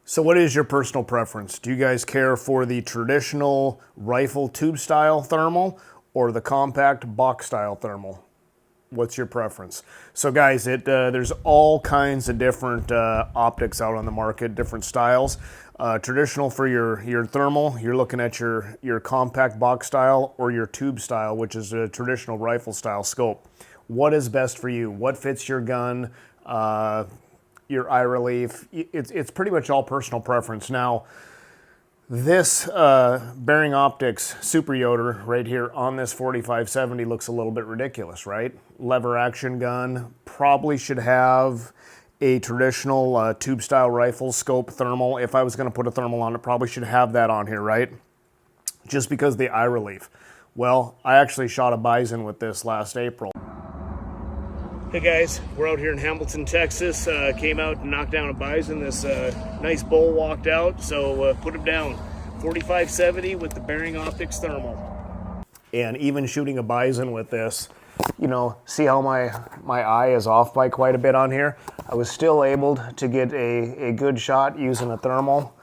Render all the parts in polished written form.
So what is your personal preference? Do you guys care for the traditional rifle tube style thermal or the compact box style thermal? What's your preference? So guys, there's all kinds of different optics out on the market, different styles. Traditional for your thermal, you're looking at your compact box style or your tube style, which is a traditional rifle style scope. What is best for you? What fits your gun? Your eye relief? It's pretty much all personal preference. Now, this Bering Optics Super Yoder right here on this 4570 looks a little bit ridiculous, right? Lever action gun, probably should have a traditional tube style rifle scope thermal. If I was going to put a thermal on it, probably should have that on here, right? Just because of the eye relief. Well, I actually shot a bison with this last April. Hey guys, we're out here in Hamilton, Texas. Came out and knocked down a bison. This nice bull walked out, so put him down. 4570 with the Bering Optics thermal. And even shooting a bison with this, you know, see how my eye is off by quite a bit on here? I was still able to get a good shot using a thermal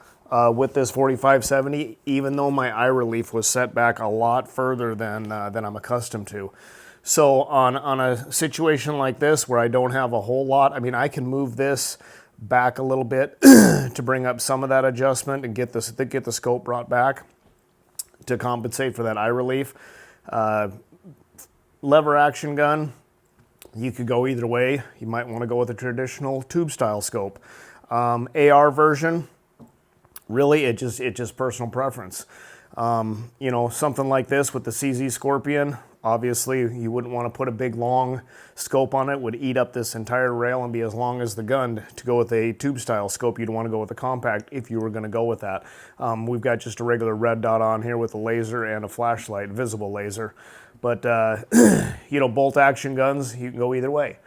with this 4570, even though my eye relief was set back a lot further than I'm accustomed to. So on a situation like this where I don't have a whole lot, I mean, I can move this back a little bit to bring up some of that adjustment and get the scope brought back to compensate for that eye relief. Lever action gun, you could go either way. You might want to go with a traditional tube style scope. AR version, really it just personal preference. You know, something like this with the CZ Scorpion, obviously you wouldn't want to put a big long scope on it, would eat up this entire rail and be as long as the gun. To go with a tube style scope, you'd want to go with a compact if you were going to go with that. We've got just a regular red dot on here with a laser and a flashlight, visible laser. But, you know, bolt action guns, you can go either way.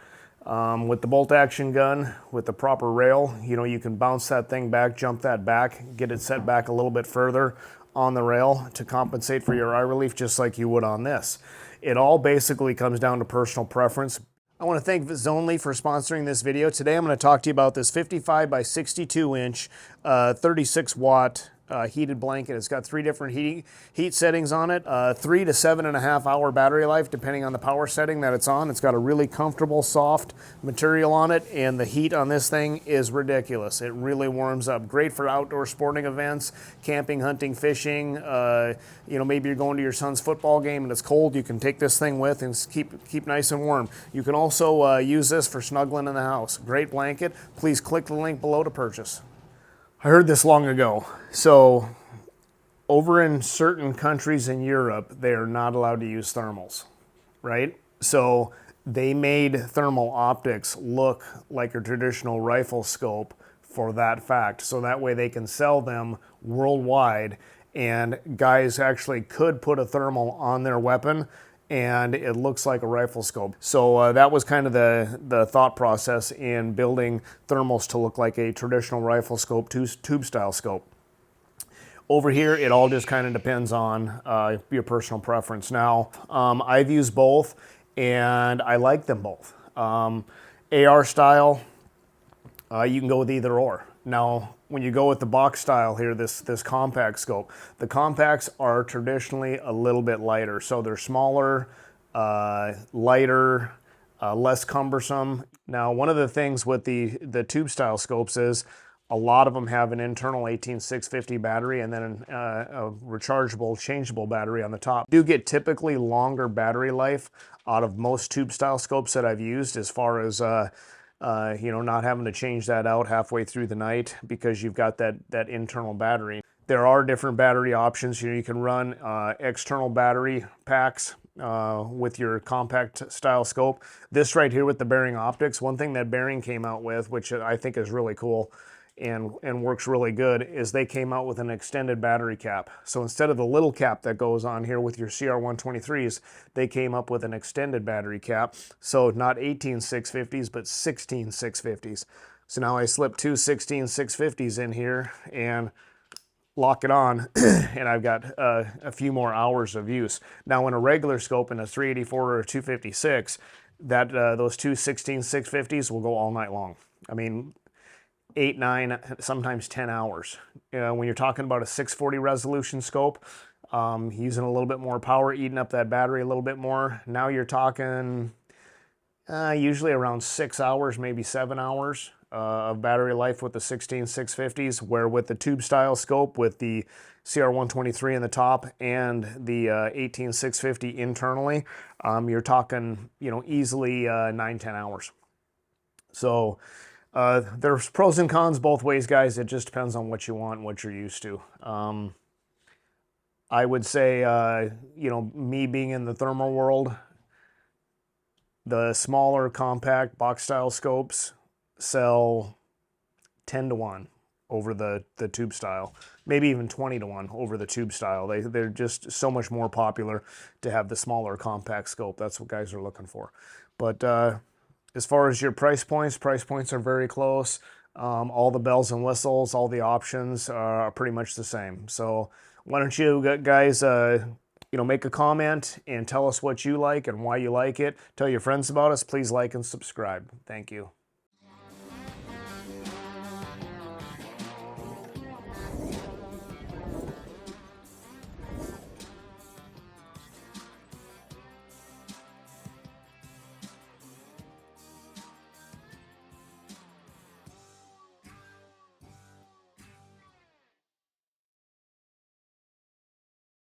With the bolt action gun, with the proper rail, you know, you can bounce that thing back, jump that back, get it set back a little bit further on the rail to compensate for your eye relief, just like you would on this. It all basically comes down to personal preference. I want to thank Zonli for sponsoring this video. Today I'm going to talk to you about this 55 by 62 inch 36 watt heated blanket. It's got 3 different heat settings on it, 3 to 7.5 hour battery life depending on the power setting that it's on. It's got a really comfortable soft material on it, and the heat on this thing is ridiculous. It really warms up. Great for outdoor sporting events, camping, hunting, fishing. You know, maybe you're going to your son's football game and it's cold, you can take this thing with and keep nice and warm. You can also use this for snuggling in the house. Great blanket. Please click the link below to purchase. I heard this long ago. So over in certain countries in Europe, they are not allowed to use thermals, right? So they made thermal optics look like a traditional rifle scope for that fact. So that way they can sell them worldwide, and guys actually could put a thermal on their weapon and it looks like a rifle scope. So that was kind of the thought process in building thermals to look like a traditional rifle scope, tube style scope. Over here, it all just kind of depends on your personal preference. Now, I've used both and I like them both. AR style, you can go with either or. Now, when you go with the box style here, this compact scope, the compacts are traditionally a little bit lighter. So they're smaller, lighter, less cumbersome. Now, one of the things with the tube style scopes is a lot of them have an internal 18650 battery and then a rechargeable, changeable battery on the top. You do get typically longer battery life out of most tube style scopes that I've used, as far as you know, not having to change that out halfway through the night because you've got that internal battery. There are different battery options. You know, you can run external battery packs with your compact style scope. This right here with the Bering Optics, one thing that Bering came out with, which I think is really cool and works really good, is they came out with an extended battery cap. So instead of the little cap that goes on here with your CR123s, they came up with an extended battery cap. So not 18 650s, but 16 650s. So now I slip 2 16 650s in here and lock it on and I've got a few more hours of use. Now in a regular scope, in a 384 or a 256, those 2 16 650s will go all night long. I mean, 8, 9, sometimes 10 hours. When you're talking about a 640 resolution scope, using a little bit more power, eating up that battery a little bit more, now you're talking usually around 6 hours, maybe 7 hours of battery life with the 16650s, where with the tube style scope with the CR123 in the top and the 18650 internally, you're talking, easily 9, 10 hours. So there's pros and cons both ways, guys. It just depends on what you want and what you're used to. I would say, me being in the thermal world, the smaller compact box style scopes sell 10 to 1 over the tube style, maybe even 20 to 1 over the tube style. They're just so much more popular to have the smaller compact scope. That's what guys are looking for. But as far as your price points are very close. All the bells and whistles, all the options are pretty much the same. So why don't you guys make a comment and tell us what you like and why you like it. Tell your friends about us. Please like and subscribe. Thank you.